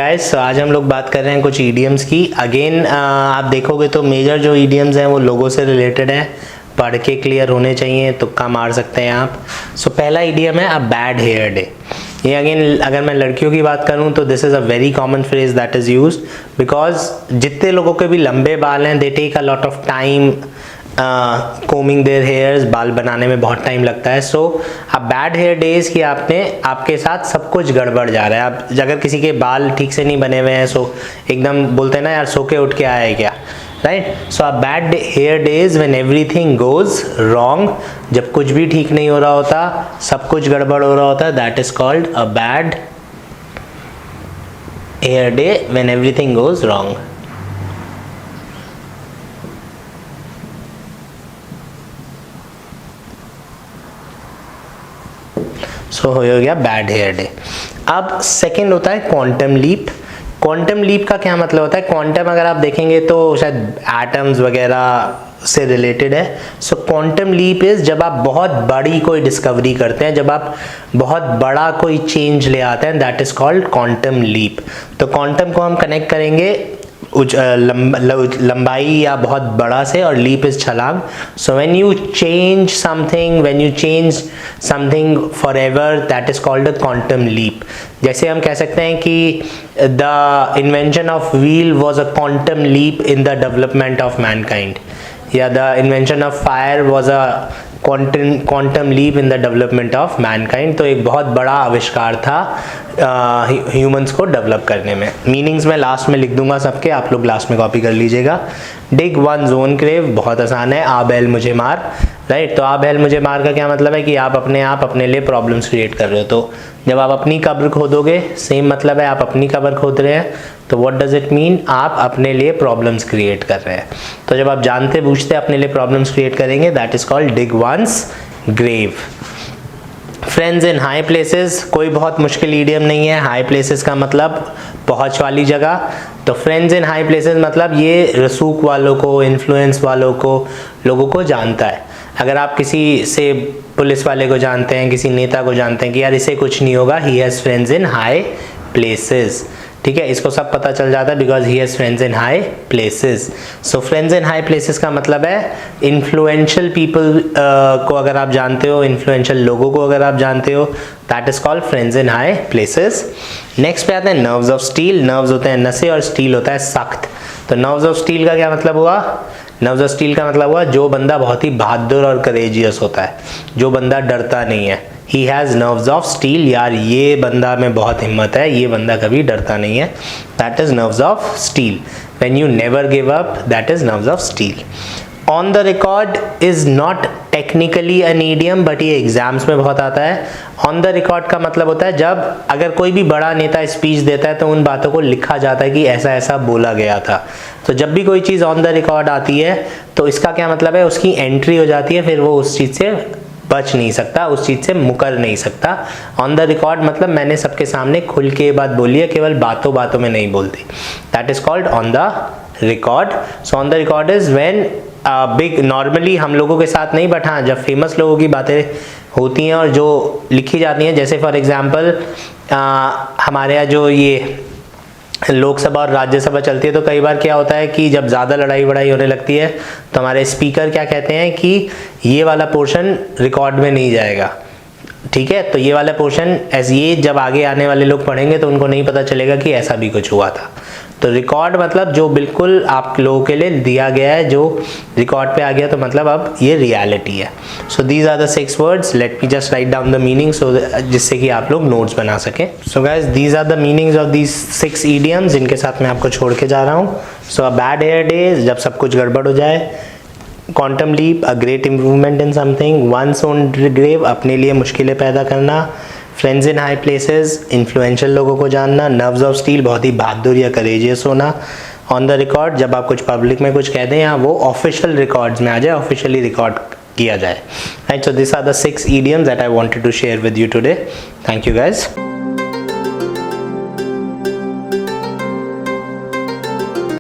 Guys, so आज हम लोग बात कर रहे हैं कुछ ईडियम्स की। अगेन आप देखोगे तो मेजर जो ईडियम्स हैं वो लोगों से रिलेटेड है, पढ़ के क्लियर होने चाहिए, तुक्का मार सकते हैं आप। सो पहला ईडियम है अ बैड हेयर डे। ये अगेन अगर मैं लड़कियों की बात करूं तो this is a very common phrase that is used because जितने लोगों के भी लंबे बाल हैं they take a lot of time combing their hairs, बाल बनाने में बहुत टाइम लगता है। So a bad hair days कि आपके साथ सब कुछ गड़बड़ जा रहा है। आप अगर किसी के बाल ठीक से नहीं बने हुए हैं सो एकदम बोलते हैं ना यार सो के उठ के आया है क्या, right. So a bad hair days when everything goes wrong, जब कुछ भी ठीक नहीं हो रहा होता, सब कुछ गड़बड़ हो रहा होता है, that is called a bad hair day when everything goes wrong. So हो गया बैड हेयर डे। अब सेकेंड होता है क्वांटम लीप। क्वांटम लीप का क्या मतलब होता है? क्वांटम अगर आप देखेंगे तो शायद एटम्स वगैरह से रिलेटेड है। सो क्वांटम लीप इज जब आप बहुत बड़ी कोई डिस्कवरी करते हैं, जब आप बहुत बड़ा कोई चेंज ले आते हैं, that is called quantum leap. तो क्वांटम को हम कनेक्ट करेंगे लंबाई या बहुत बड़ा से, और लीप इज छलांग। So when you change something, when you change something forever, that is called a quantum leap. जैसे हम कह सकते हैं कि the invention of wheel was a quantum leap in the development of mankind, या the invention of fire was a quantum leap in the development of mankind. तो एक बहुत बड़ा आविष्कार था ह्यूमंस को डेवलप करने में। मीनिंग्स मैं लास्ट में लिख दूंगा सबके, आप लोग लास्ट में कॉपी कर लीजिएगा। डिग वन जोन क्रेव बहुत आसान है, आ बैल मुझे मार, राइट। तो आ बैल मुझे मार का क्या मतलब है कि आप अपने लिए प्रॉब्लम्स क्रिएट कर रहे हो। तो जब आप अपनी कब्र खोदोगे, सेम मतलब है आप अपनी कब्र खोद रहे हैं, तो व्हाट डज इट मीन? आप अपने लिए प्रॉब्लम्स क्रिएट कर रहे हैं। तो जब आप जानते बूझते अपने लिए प्रॉब्लम्स क्रिएट करेंगे, that is called dig one's grave. Friends in high places कोई बहुत मुश्किल ईडियम नहीं है। हाई प्लेसेस का मतलब पहुंच वाली जगह। तो फ्रेंड्स इन हाई प्लेसेस मतलब ये रसूख वालों को, इन्फ्लुएंस वालों को, लोगों को जानता है। अगर आप किसी से पुलिस वाले को जानते हैं, किसी नेता को जानते हैं कि यार इसे कुछ नहीं होगा, he has friends in high places, ठीक है, इसको सब पता चल जाता है because he has friends in high places. So friends in high places का मतलब है इन्फ्लुएंशियल पीपल को अगर आप जानते हो, इन्फ्लुएंशियल लोगों को अगर आप जानते हो, that is called friends in high places. Next पे आते हैं नर्व्स ऑफ स्टील। नर्व्स होते हैं नसें और स्टील होता है सख्त। तो नर्व्स ऑफ स्टील का क्या मतलब हुआ? नर्व्स ऑफ स्टील का मतलब हुआ जो बंदा बहुत ही बहादुर और करेजियस होता है, जो बंदा डरता नहीं है। He has nerves of steel, यार ये बंदा में बहुत हिम्मत है, ये बंदा कभी डरता नहीं है, that is nerves of steel. When you never give up, that is nerves of steel. On the record is not technically an idiom, but ये एग्जाम्स में बहुत आता है। On the record का मतलब होता है जब अगर कोई भी बड़ा नेता स्पीच देता है तो उन बातों को लिखा जाता है कि ऐसा ऐसा बोला गया था। तो जब भी कोई चीज़ ऑन द रिकॉर्ड आती है तो इसका क्या मतलब है? उसकी एंट्री हो जाती है, फिर वो उस चीज़ से बच नहीं सकता, उस चीज से मुकर नहीं सकता। ऑन द रिकॉर्ड मतलब मैंने सबके सामने खुल के ये बात बोली है, केवल बातों बातों में नहीं बोलती, that is called on the record. So on the record is when big, normally हम लोगों के साथ नहीं, बट हाँ जब फेमस लोगों की बातें होती हैं और जो लिखी जाती हैं, जैसे फॉर एग्जाम्पल हमारे यहाँ जो ये लोकसभा और राज्यसभा चलती है, तो कई बार क्या होता है कि जब ज़्यादा लड़ाई वड़ाई होने लगती है तो हमारे स्पीकर क्या कहते हैं कि ये वाला पोर्शन रिकॉर्ड में नहीं जाएगा, ठीक है। तो ये वाला पोर्शन ये जब आगे आने वाले लोग पढ़ेंगे तो उनको नहीं पता चलेगा कि ऐसा भी कुछ हुआ था। तो रिकॉर्ड मतलब जो बिल्कुल आप लोगों के लिए दिया गया है, जो रिकॉर्ड पे आ गया, तो मतलब अब ये रियलिटी है। So these are the 6 words, let me just write down the meaning so जिससे कि आप लोग नोट्स बना सकें। So guys these are the meanings of these 6 idioms जिनके साथ मैं आपको छोड़ के जा रहा हूँ। So a bad hair day जब सब कुछ गड़बड़ हो जाए, quantum leap a great improvement in something, one's own grave अपने लिए मुश्किलें पैदा करना, friends in high places influential लोगों को जानना, नर्व्स ऑफ स्टील बहुत ही बहादुर या करेजियस होना, ऑन द रिकॉर्ड जब आप कुछ पब्लिक में कुछ कह दें या वो ऑफिशियल रिकॉर्ड्स में आ जाए, ऑफिशियली रिकॉर्ड किया जाए, right. So this are the 6 idioms that I wanted to share with you today. Thank you guys.